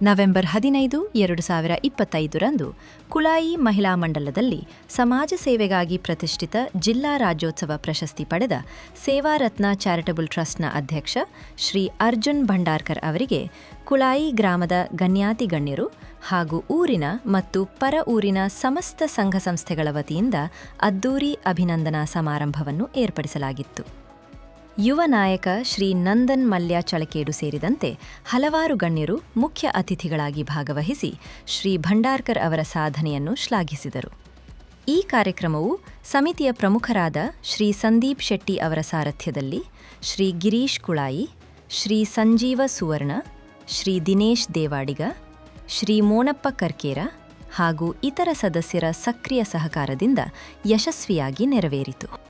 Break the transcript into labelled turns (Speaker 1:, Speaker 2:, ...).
Speaker 1: November 15, 2025ರಂದು Kulai ಮಹಿಳಾ ಮಂಡಲದಲ್ಲಿ ಸಮಾಜ ಸೇವೆಗಾಗಿ ಪ್ರತಿಷ್ಠಿತ ಜಿಲ್ಲಾ ರಾಜ್ಯೋತ್ಸವ ಪ್ರಶಸ್ತಿ ಪಡೆದ ಸೇವಾರತ್ನ ಚಾರಿಟಬಲ್ ಟ್ರಸ್ಟ್ನ ಅಧ್ಯಕ್ಷ ಶ್ರೀ ಅರ್ಜುನ್ ಭಂಡಾರ್ಕರ್ ಅವರಿಗೆ ಕುಳಾಯಿ ಗ್ರಾಮದ ಗಣ್ಯಾತಿ ಗಣ್ಯರು ಹಾಗೂ ಊರಿನ ಮತ್ತು ಪರ ಊರಿನ ಸಮಸ್ತ ಸಂಘ ಸಂಸ್ಥೆಗಳ ವತಿಯಿಂದ ಅದ್ದೂರಿ ಅಭಿನಂದನಾ ಸಮಾರಂಭವನ್ನು ಏರ್ಪಡಿಸಲಾಗಿತ್ತು. ಯುವ ನಾಯಕ ಶ್ರೀ ನಂದನ್ ಮಲ್ಯ ಚಳಕೇಡು ಸೇರಿದಂತೆ ಹಲವಾರು ಗಣ್ಯರು ಮುಖ್ಯ ಅತಿಥಿಗಳಾಗಿ ಭಾಗವಹಿಸಿ ಶ್ರೀ ಭಂಡಾರ್ಕರ್ ಅವರ ಸಾಧನೆಯನ್ನು ಶ್ಲಾಘಿಸಿದರು. ಈ ಕಾರ್ಯಕ್ರಮವು ಸಮಿತಿಯ ಪ್ರಮುಖರಾದ ಶ್ರೀ ಸಂದೀಪ್ ಶೆಟ್ಟಿ ಅವರ ಸಾರಥ್ಯದಲ್ಲಿ ಶ್ರೀ ಗಿರೀಶ್ ಕುಳಾಯಿ, ಶ್ರೀ ಸಂಜೀವ ಸುವರ್ಣ, ಶ್ರೀ ದಿನೇಶ್ ದೇವಾಡಿಗ, ಶ್ರೀ ಮೋನಪ್ಪ ಕರ್ಕೇರ ಹಾಗೂ ಇತರ ಸದಸ್ಯರ ಸಕ್ರಿಯ ಸಹಕಾರದಿಂದ ಯಶಸ್ವಿಯಾಗಿ ನೆರವೇರಿತು.